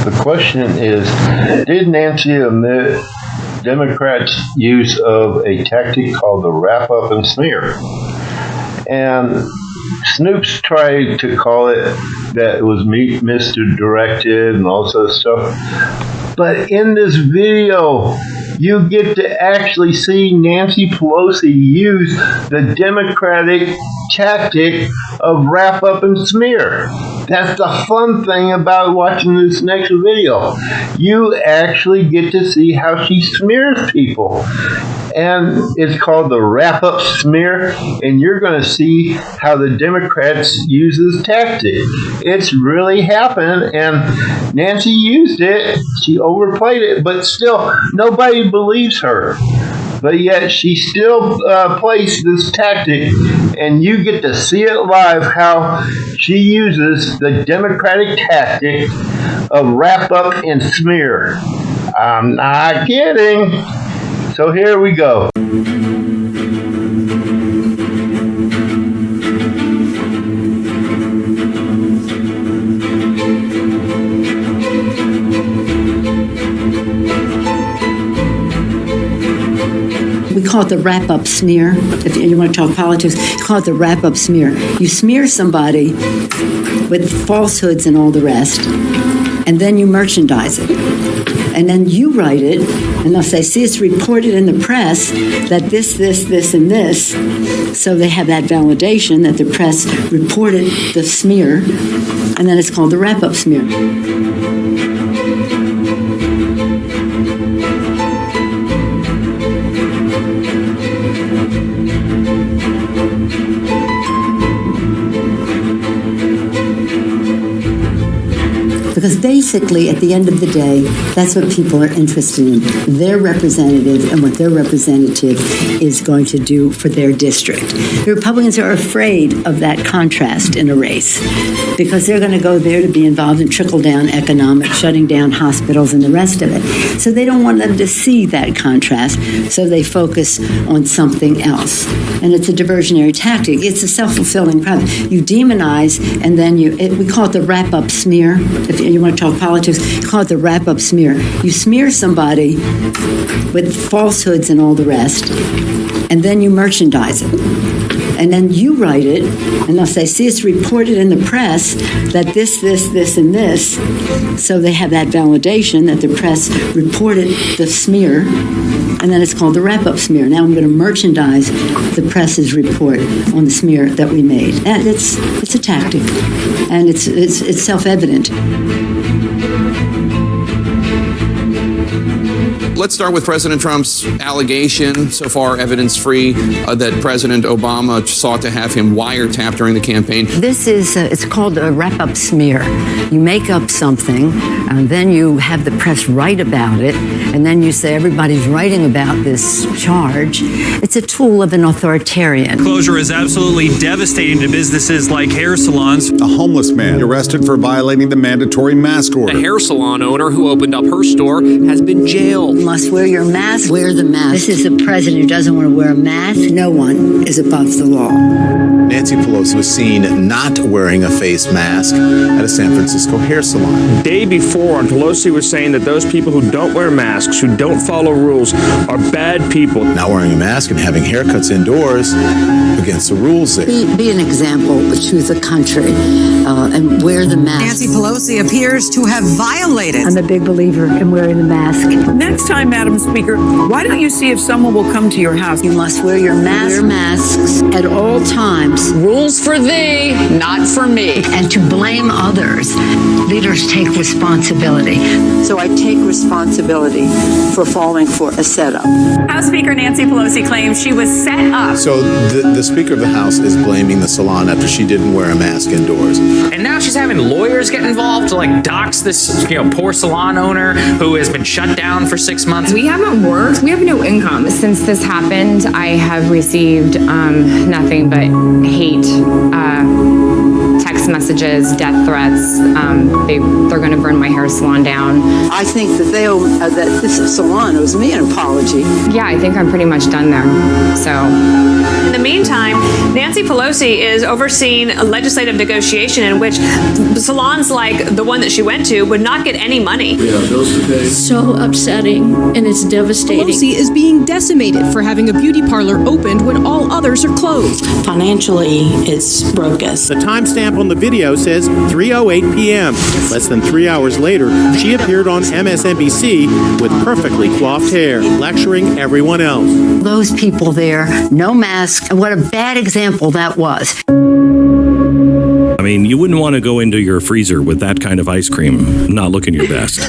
The question is, did Nancy admit Democrats' use of a tactic called the wrap up and smear? And Snoops tried to call it that it was misdirected and all sorts of stuff. But in this video, you get to actually see Nancy Pelosi use the Democratic tactic of wrap up and smear. That's the fun thing about watching this next video. You actually get to see how she smears people. And it's called the wrap up smear, and you're going to see how the Democrats use this tactic. It's really happened, and Nancy used it. She overplayed it, but still, nobody believes her. But yet she still plays this tactic, and you get to see it live how she uses the Democratic tactic of wrap up and smear. I'm not kidding. So here we go. We call it the wrap-up smear. If you want to talk politics, you call it the wrap-up smear. You smear somebody with falsehoods and all the rest, and then you merchandise it. And then you write it, and they'll say, see, it's reported in the press that this, and this. So they have that validation that the press reported the smear, and then it's called the wrap-up smear. Because basically, at the end of the day, that's what people are interested in, their representative and what their representative is going to do for their district. The Republicans are afraid of that contrast in a race because they're going to go there to be involved in trickle-down economics, shutting down hospitals and the rest of it. So they don't want them to see that contrast, so they focus on something else. And it's a diversionary tactic. It's a self-fulfilling prophecy. You demonize, and then we call it the wrap-up smear. If you want to talk politics, you call it the wrap-up smear. You smear somebody with falsehoods and all the rest, and then you merchandise it. And then you write it, and they'll say, see, it's reported in the press that this, and this. So they have that validation that the press reported the smear, and then it's called the wrap-up smear. Now I'm going to merchandise the press's report on the smear that we made. And it's a tactic, and it's self-evident. Let's start with President Trump's allegation, so far evidence-free, that President Obama sought to have him wiretapped during the campaign. This is, it's called a wrap-up smear. You make up something, and then you have the press write about it, and then you say everybody's writing about this charge. It's a tool of an authoritarian. Closure is absolutely devastating to businesses like hair salons. A homeless man arrested for violating the mandatory mask order. A hair salon owner who opened up her store has been jailed. You must wear your mask. Wear the mask. This is a president who doesn't want to wear a mask. No one is above the law. Nancy Pelosi was seen not wearing a face mask at a San Francisco hair salon. The day before, Pelosi was saying that those people who don't wear masks, who don't follow rules, are bad people. Not wearing a mask and having haircuts indoors against the rules there. Be an example to the country and wear the mask. Nancy Pelosi appears to have violated. I'm a big believer in wearing the mask. Next time, Madam Speaker, why don't you see if someone will come to your house? You must wear your mask. Wear masks at all times. Rules for thee, not for me. And to blame others. Leaders take responsibility. So I take responsibility for falling for a setup. House Speaker Nancy Pelosi claims she was set up. So the Speaker of the House is blaming the salon after she didn't wear a mask indoors. And now she's having lawyers get involved to like dox this poor salon owner who has been shut down for 6 months. We haven't worked. We have no income. Since this happened, I have received nothing but hate text messages, death threats. They're going to burn my hair salon down. I think that that this salon owes me an apology. Yeah, I think I'm pretty much done there. So. In the meantime, Nancy Pelosi is overseeing a legislative negotiation in which salons like the one that she went to would not get any money. We have bills to pay. So upsetting, and it's devastating. Pelosi is being decimated for having a beauty parlor opened when all others are closed. Financially, it's broke us. The timestamp on the video says 3:08 p.m. Less than 3 hours later, she appeared on MSNBC with perfectly coiffed hair, lecturing everyone else. Those people there, no mask, and what a bad example that was. I mean, you wouldn't want to go into your freezer with that kind of ice cream, not looking your best.